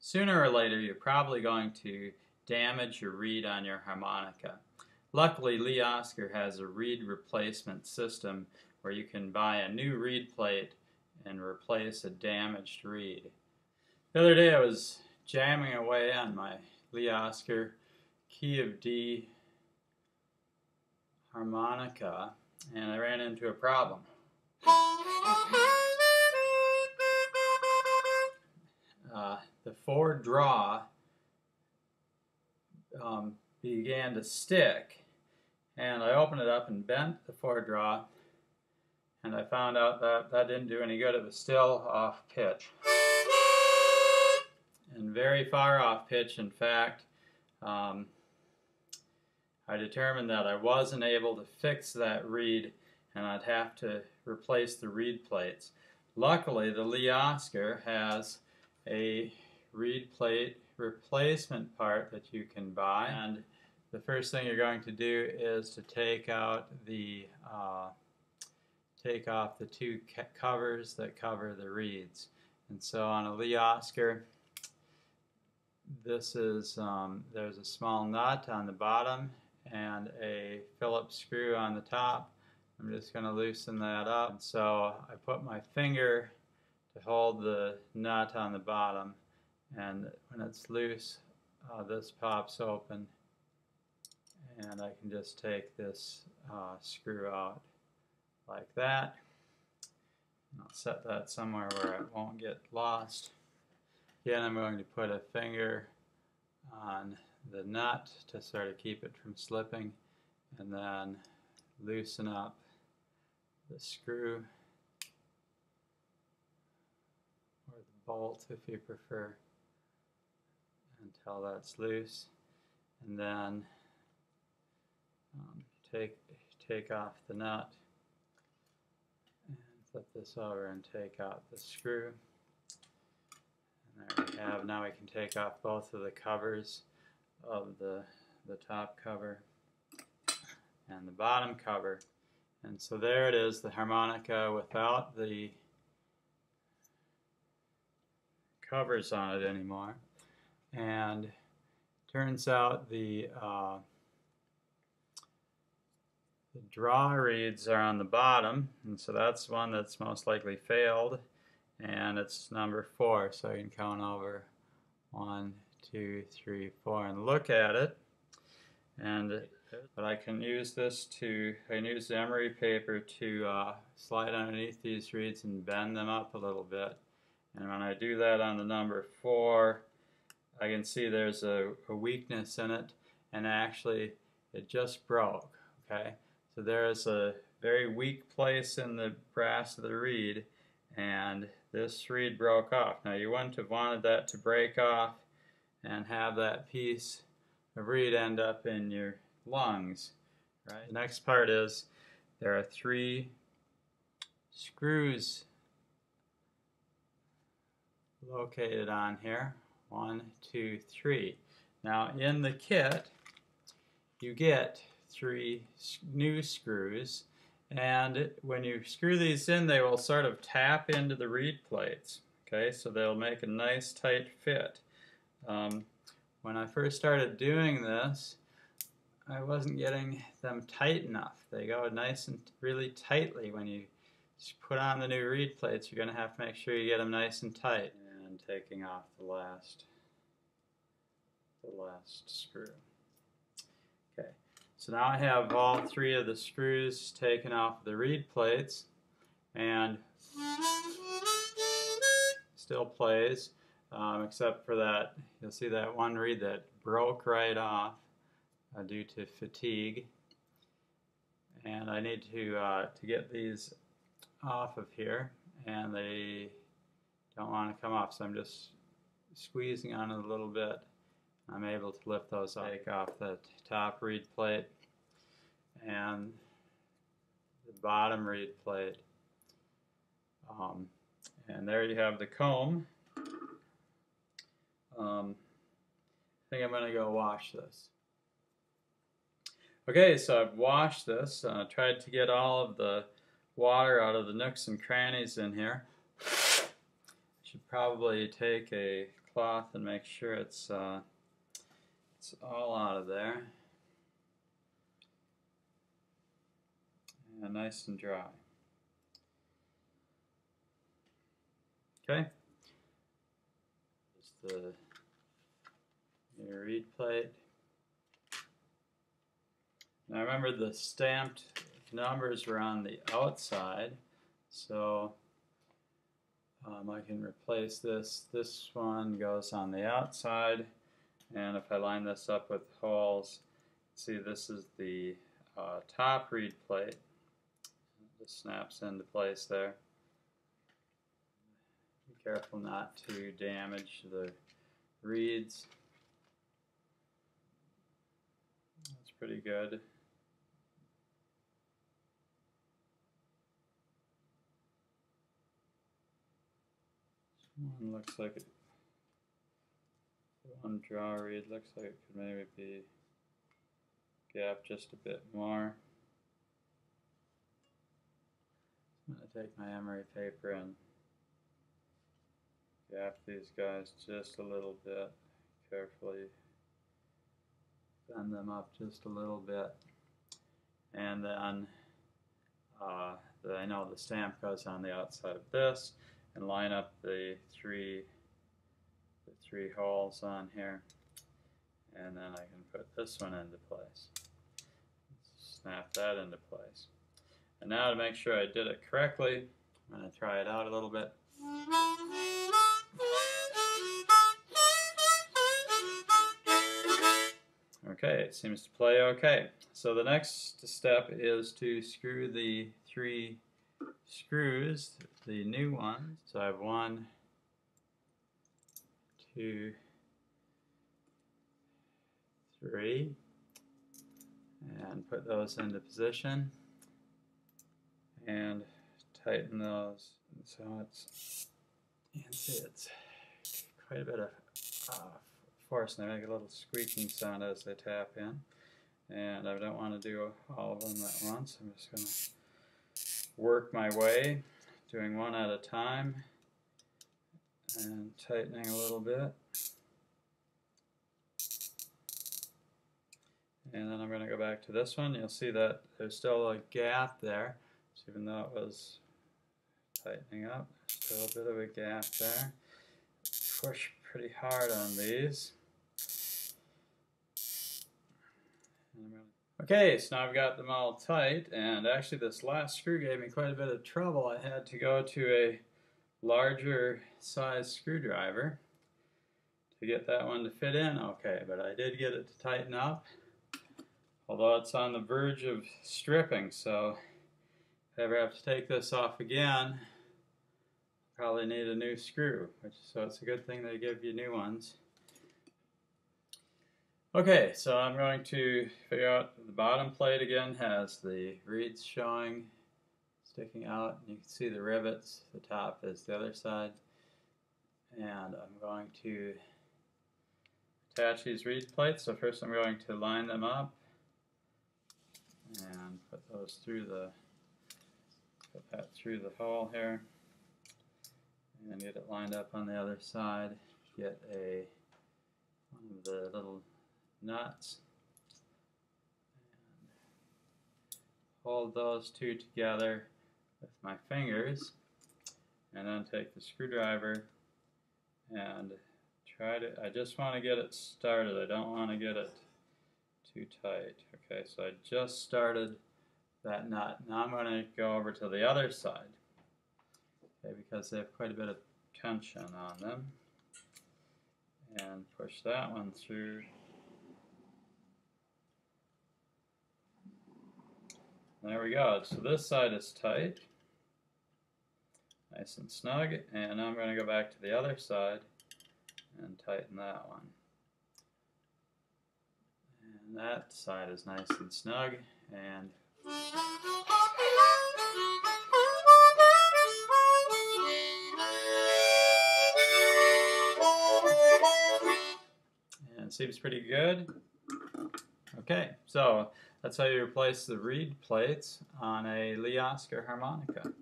Sooner or later, you're probably going to damage your reed on your harmonica. Luckily, Lee Oskar has a reed replacement system where you can buy a new reed plate and replace a damaged reed. The other day I was jamming away on my Lee Oskar key of D harmonica and I ran into a problem. The forward draw began to stick, and I opened it up and bent the forward draw, and I found out that that didn't do any good. It was still off pitch, and very far off pitch. In fact, I determined that I wasn't able to fix that reed, and I'd have to replace the reed plates. Luckily, the Lee Oskar has a reed plate replacement part that you can buy, and the first thing you're going to do is to take out the take off the two covers that cover the reeds. And so on a Lee Oskar, this is there's a small nut on the bottom and a Phillips screw on the top. I'm just going to loosen that up. And so I put my finger to hold the nut on the bottom, and when it's loose, this pops open, and I can just take this screw out like that. And I'll set that somewhere where it won't get lost. Again, I'm going to put a finger on the nut to sort of keep it from slipping, and then loosen up the screw, or the bolt if you prefer, until that's loose, and then take off the nut and flip this over and take out the screw. And there we have. Now we can take off both of the covers of the top cover and the bottom cover. And so there it is, the harmonica without the covers on it anymore. And turns out the draw reeds are on the bottom, and so that's one that's most likely failed, and it's number 4, so you can count over 1, 2, 3, 4 and look at it. But I can use this I can use the emery paper to slide underneath these reeds and bend them up a little bit. And when I do that on the number 4, I can see there's a weakness in it, and actually it just broke. Okay, so there's a very weak place in the brass of the reed, and this reed broke off. Now you wouldn't have wanted that to break off and have that piece of reed end up in your lungs, right? The next part is there are 3 screws located on here. 1, 2, 3. Now in the kit you get 3 new screws, and when you screw these in, they will sort of tap into the reed plates. Okay, so they'll make a nice tight fit. When I first started doing this, I wasn't getting them tight enough. They go nice and really tightly. When you put on the new reed plates, you're going to have to make sure you get them nice and tight. And taking off the last screw. Okay, so now I have all 3 of the screws taken off the reed plates, and still plays, except for that, you'll see that one reed that broke right off due to fatigue, and I need to get these off of here, and they don't want to come off, so I'm just squeezing on it a little bit. I'm able to lift those off. Take off the top reed plate and the bottom reed plate, and there you have the comb. I think I'm going to go wash this. Okay, so I've washed this, tried to get all of the water out of the nooks and crannies in here. should probably take a cloth and make sure it's all out of there and nice and dry. Okay, just the reed plate. Now remember, the stamped numbers were on the outside, so I can replace this. This one goes on the outside, and if I line this up with holes, see, this is the top reed plate. It just snaps into place there. Be careful not to damage the reeds. That's pretty good. One looks like it. One draw reed looks like it could maybe be gapped just a bit more. I'm going to take my emery paper and gap these guys just a little bit. Carefully bend them up just a little bit, and then I know the stamp goes on the outside of this, and line up the three holes on here, and then I can put this one into place. Snap that into place. And now, to make sure I did it correctly, I'm going to try it out a little bit. Okay, it seems to play okay. So the next step is to screw the 3 screws, the new ones. So I have 1, 2, 3, and put those into position and tighten those. So it's, you can see it's quite a bit of force, and they make a little squeaking sound as they tap in. And I don't want to do all of them at once. I'm just going to work my way, doing one at a time and tightening a little bit. And then I'm going to go back to this one. You'll see that there's still a gap there. So even though it was tightening up, there's still a bit of a gap there. Push pretty hard on these. Okay, so now I've got them all tight, and actually this last screw gave me quite a bit of trouble. I had to go to a larger size screwdriver to get that one to fit in okay, but I did get it to tighten up, although it's on the verge of stripping, so if I ever have to take this off again, probably need a new screw, so it's a good thing they give you new ones. Okay, so I'm going to figure out the bottom plate again has the reeds showing, sticking out, and you can see the rivets. The top is the other side. And I'm going to attach these reed plates. So first I'm going to line them up and put those through put that through the hole here, and get it lined up on the other side. Get one of the little nuts and hold those two together with my fingers, and then take the screwdriver and I just want to get it started. I don't want to get it too tight. Okay, so I just started that nut. Now I'm going to go over to the other side, okay, because they have quite a bit of tension on them, and push that one through. There we go. So this side is tight, nice and snug, and now I'm going to go back to the other side and tighten that one. And that side is nice and snug, and it seems pretty good. Okay, so that's how you replace the reed plates on a Lee Oskar harmonica.